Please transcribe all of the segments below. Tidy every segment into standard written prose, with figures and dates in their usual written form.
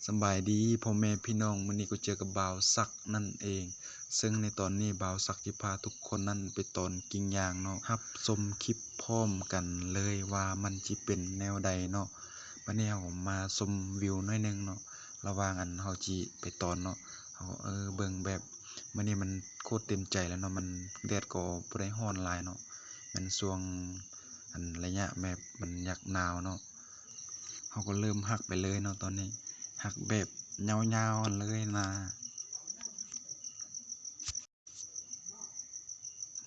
สบายดีพ่อแม่พี่น้องมื้อนี้ก็เจอกับบ่าวศักดิ์นั่นเองซึ่งในตอนนี้บ่าวศักดิ์จะพาทุกคนนั้นไปตอนกิ่งยางเนาะรับชมคลิปพร้อมกันเลยว่ามันสิเป็นแนวใดเนาะบัดนี้เรามาชมวิวหน่อยนึงเนาะระหว่างอันเฮาสิไปตอนเนาะเฮาเบิ่งแบบมื้อนี้มันโคตรเต็มใจแล้วเนาะมันแดดก็บ่ได้ร้อนหลายเนาะมันช่วงอันระยะแบบมันอยากหนาวเนาะเฮาก็เริ่มฮักไปเลยเนาะตอนนี้ฮักแบบยาวๆเลยนะ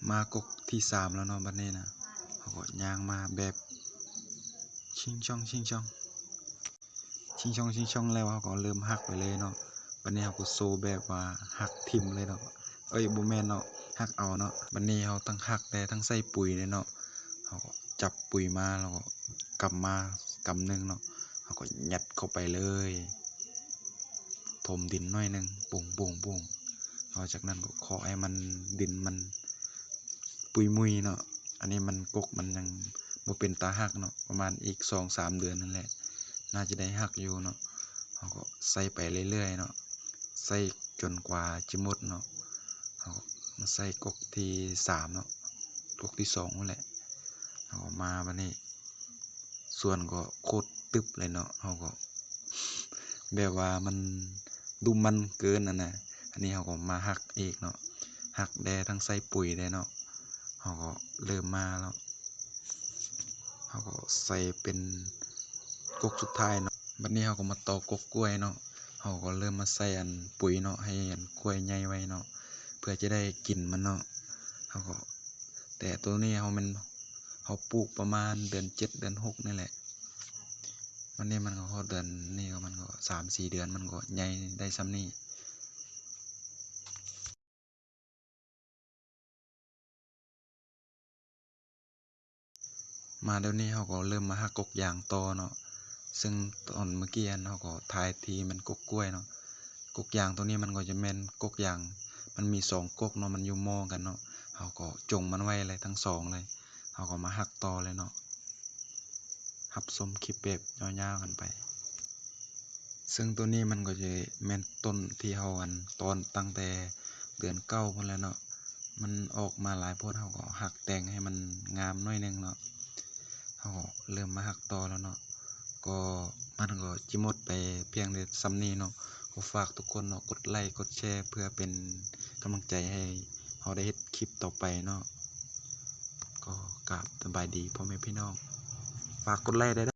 มากกที่3แล้วเนาะบัดนี้นะเขาก็ย่างมาแบบชิงช่องชิงช่องชิงช่องชิงช่องแล้วเขาก็เริ่มหักไปเลยเนาะบัดนี้เขาก็โซแบบว่าหักทิ่มเลยเนาะบ่แม่นเนาะหักเอาเนาะบัดนี้เขาทั้งหักแต่ทั้งใส่ปุ๋ยเลยเนาะเขาก็จับปุ๋ยมาแล้วก็กำมากำหนึ่งเนาะเขาก็ยัดเข้าไปเลยถมดินหน่อยนึงปุ้งปุ้งปุ้งหลังจากนั้นก็ขอให้มันดินมันปุยมุยเนาะอันนี้มันกกมันยังบ่เป็นตาหักเนาะประมาณอีก 2-3 เดือนนั่นแหละน่าจะได้หักอยู่เนาะเราก็ใส่ไปเรื่อยๆเนาะใส่จนกว่าจะหมดเนาะเราก็มาใส่กกที่3เนาะกกที่2นั่นแหละเราก็มาบัดนี้ส่วนก็โคตรตึบเลยเนาะเราก็แบบว่ามันดูมันเกินน่ะอันนี้เราก็มาหักอีกเนาะหักแดทั้งใส่ปุ๋ยได้เนาะเราก็เริ่มมาแล้วเราก็ใส่เป็นกกสุดท้ายเนาะบัดนี้เราก็มาต่อกกกล้วยเนาะเราก็เริ่มมาใส่อันปุ๋ยเนาะให้อันกล้วยใหญ่ไว้เนาะเพื่อจะได้กินมันเนาะเราก็แต่ตัวนี้เราปลูกประมาณเดือน7เดือน6นี่แหละวันนี้มันก็เดือนนี้ก็มันก็3-4 เดือนมันก็ใหญ่ได้ซ้ำนี้มาเดี๋ยวนี้เขาก็เริ่มมาหักกกยางต่อเนาะซึ่งตอนเมื่อกี้เขาก็ทายทีมันกกกล้วยเนาะกกยางตัวนี้มันก็จะแม่นกกยางมันมี2กกเนาะมันอยู่มอกันเนาะเขาก็จงมันไว้เลยทั้ง2เลยเขาก็มาหักต่อเลยเนาะรับชมคลิปแบบยาวๆกันไปซึ่งตัวนี้มันก็จะแม่นต้นที่เฮาอันตอนตั้งแต่เดือน9พุ่นแล้วเนาะมันออกมาหลายโพดเฮาก็หักแต่งให้มันงามหน่อยนึงเนาะเฮาก็เริ่มมาหักต่อแล้วเนาะก็มันก็จิหมดไปเพียงแต่ส่ำนี้เนาะก็ฝากทุกคนเนาะกดไลค์กดแชร์เพื่อเป็นกำลังใจให้เฮาได้เฮ็ดคลิปต่อไปเนาะก็กราบสบายดีพ่อแม่พี่น้องฝากกดไลค์ได้